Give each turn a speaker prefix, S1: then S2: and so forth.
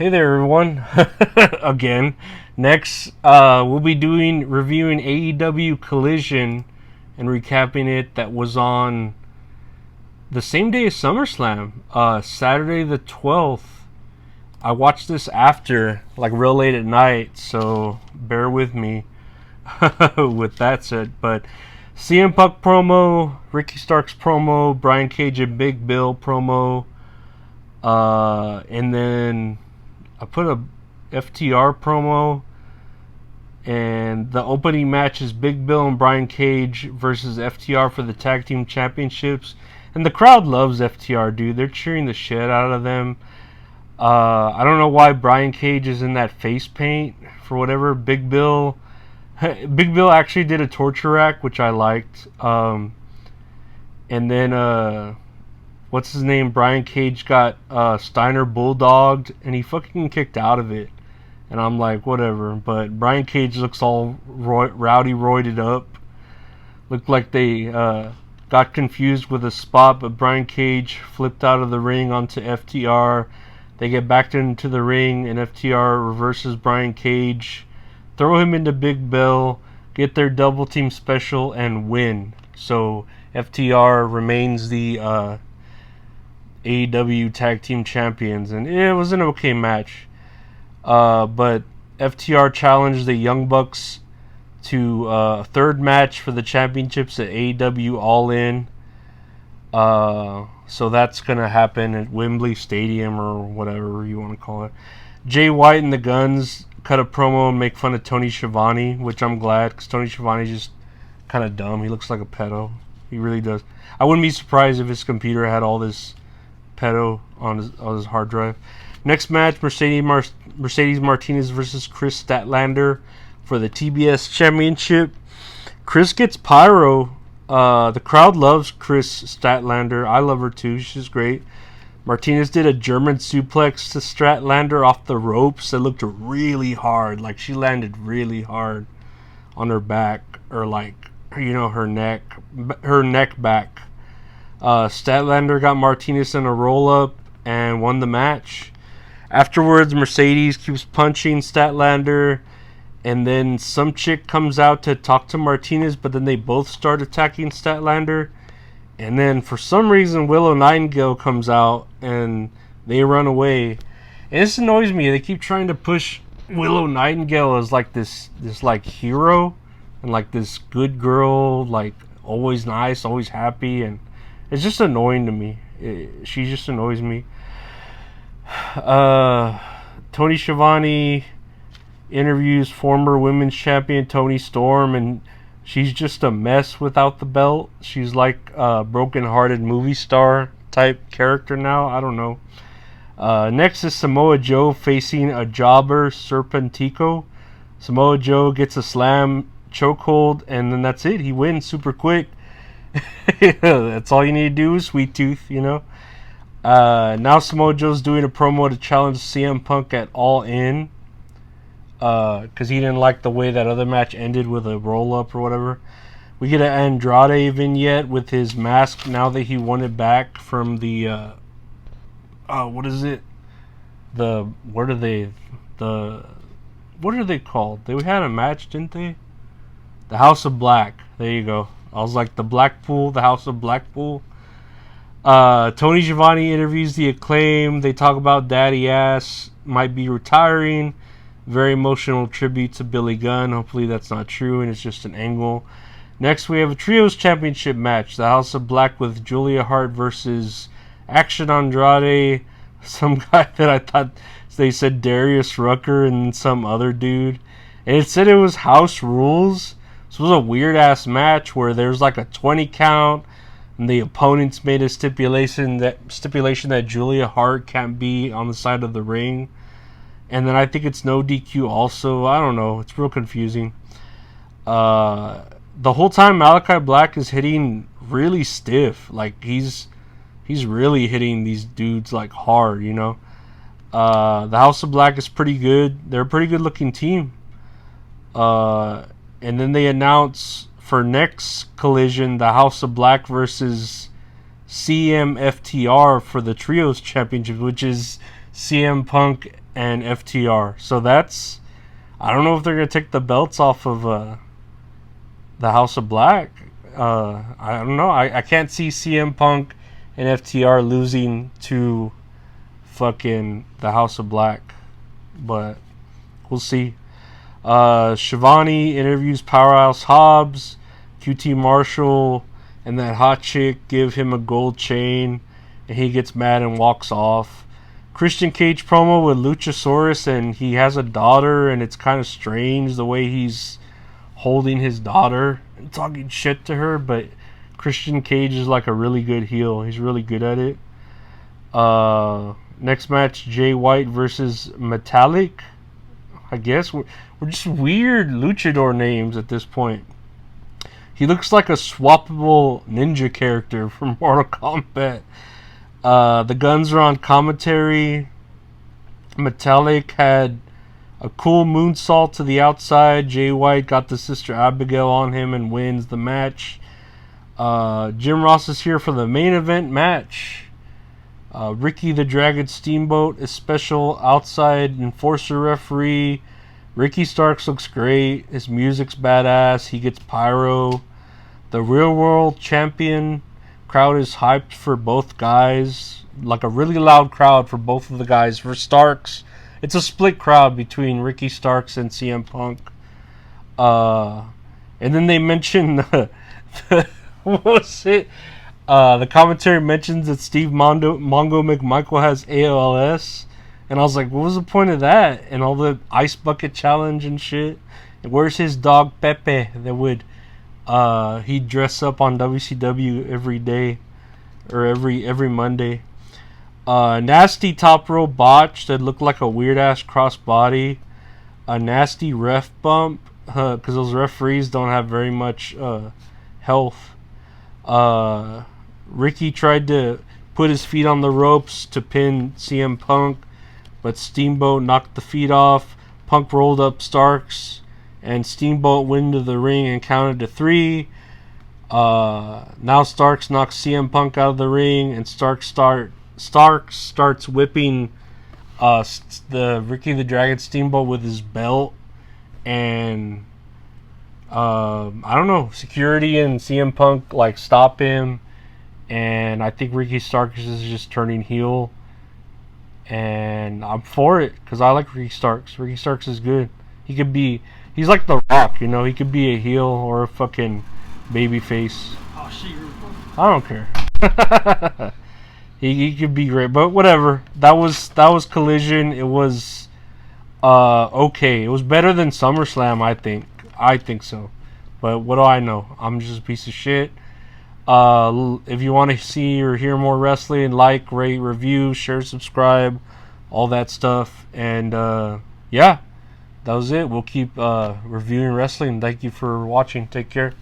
S1: Hey there, everyone. Again. Next, we'll be reviewing AEW Collision and recapping it. That was on the same day as SummerSlam, Saturday the 12th. I watched this after, like real late at night, so bear with me with that said. But CM Punk promo, Ricky Starks promo, Brian Cage and Big Bill promo, and then I put a FTR promo, and the opening match is Big Bill and Brian Cage versus FTR for the Tag Team Championships. And the crowd loves FTR, dude. They're cheering the shit out of them. I don't know why Brian Cage is in that face paint for whatever. Big Bill actually did a torture rack, which I liked. And then what's his name? Brian Cage got Steiner bulldogged, and he fucking kicked out of it. And I'm like, whatever. But Brian Cage looks all rowdy, roided up. Looked like they got confused with a spot, but Brian Cage flipped out of the ring onto FTR. They get back into the ring, and FTR reverses Brian Cage, throw him into Big Bill, get their double team special, and win. So FTR remains the AEW Tag Team Champions, and it was an okay match. But FTR challenged the Young Bucks to a third match for the championships at AEW All In. So that's going to happen at Wembley Stadium or whatever you want to call it. Jay White and the Guns cut a promo and make fun of Tony Schiavone, which I'm glad, because Tony Schiavone's just kind of dumb. He looks like a pedo. He really does. I wouldn't be surprised if his computer had all this pedo on his hard drive. Next match, Mercedes Martinez versus Kris Statlander for the TBS Championship. Kris gets pyro. The crowd loves Kris Statlander. I love her too. She's great. Martinez did a German suplex to Statlander off the ropes that looked really hard. Like she landed really hard on her back, or like, her neck back. Statlander got Martinez in a roll-up and won the match. Afterwards, Mercedes keeps punching Statlander, and then some chick comes out to talk to Martinez, but then they both start attacking Statlander. And then for some reason, Willow Nightengale comes out, and they run away. And this annoys me. They keep trying to push Willow Nightengale as like this like hero, and like this good girl, like always nice, always happy, and it's just annoying to me. She just annoys me. Tony Schiavone interviews former women's champion Toni Storm, and she's just a mess without the belt. She's like a broken-hearted movie star type character now. I don't know. Next is Samoa Joe facing a jobber, Serpentico. Samoa Joe gets a slam chokehold, and then that's it. He wins super quick. That's all you need to do, sweet tooth, Now Samoa Joe's doing a promo to challenge CM Punk at All In, because he didn't like the way that other match ended with a roll-up or whatever. We get an Andrade vignette with his mask now that he won it back from the what is it? What are they called? They had a match, didn't they? The House of Black. There you go. I was like, the Blackpool, the House of Blackpool. Tony Schiavone interviews the Acclaimed. They talk about Daddy Ass might be retiring. Very emotional tribute to Billy Gunn. Hopefully that's not true and it's just an angle. Next we have a Trios Championship match. The House of Black with Julia Hart versus Action Andretti. Some guy that I thought they said Darius Rucker and some other dude. And it said it was house rules. So it was a weird ass match where there's like a 20 count. And the opponents made a stipulation that Julia Hart can't be on the side of the ring. And then I think it's no DQ also. I don't know. It's real confusing. The whole time Malachi Black is hitting really stiff. Like he's really hitting these dudes like hard, The House of Black is pretty good. They're a pretty good looking team. And then they announce for next Collision, the House of Black versus CMFTR for the Trios Championship, which is CM Punk and FTR. So that's, I don't know if they're gonna take the belts off of the House of Black. I don't know. I can't see CM Punk and FTR losing to fucking the House of Black, but we'll see. Shavoni interviews PowerHouse Hobbs. QT Marshall and that hot chick give him a gold chain, and he gets mad and walks off. Christian Cage promo with Luchasaurus, and he has a daughter, and it's kind of strange the way he's holding his daughter and talking shit to her, but Christian Cage is like a really good heel. He's really good at it. Next match, Jay White versus Metallic. I guess we're just weird luchador names at this point. He looks like a swappable ninja character from Mortal Kombat. The Guns are on commentary. Metallic had a cool moonsault to the outside. Jay White got the Sister Abigail on him and wins the match. Jim Ross is here for the main event match. Ricky the Dragon Steamboat is special outside enforcer referee. Ricky Starks looks great. His music's badass. He gets pyro. The Real World Champion crowd is hyped for both guys. Like a really loud crowd for both of the guys. For Starks, it's a split crowd between Ricky Starks and CM Punk. And then they mention what was it? The commentary mentions that Steve Mongo McMichael has ALS, and I was like, what was the point of that? And all the ice bucket challenge and shit. And where's his dog Pepe that would he'd dress up on WCW every day or every Monday. Nasty top row botch that looked like a weird ass crossbody. A nasty ref bump because those referees don't have very much health. Ricky tried to put his feet on the ropes to pin CM Punk, but Steamboat knocked the feet off. Punk rolled up Starks, and Steamboat went into the ring and counted to 3. Now Starks knocks CM Punk out of the ring, and Starks starts whipping the Ricky the Dragon Steamboat with his belt, and I don't know, security and CM Punk like stop him, and I think Ricky Starks is just turning heel, and I'm for it because I like Ricky Starks. Ricky Starks is good. He's like The Rock, you know. He could be a heel or a fucking baby face.
S2: Oh shit!
S1: I don't care. he could be great, but whatever. That was Collision. It was okay. It was better than SummerSlam, I think. I think so. But what do I know? I'm just a piece of shit. If you want to see or hear more wrestling, like, rate, review, share, subscribe, all that stuff. And yeah, that was it. We'll keep reviewing wrestling. Thank you for watching. Take care.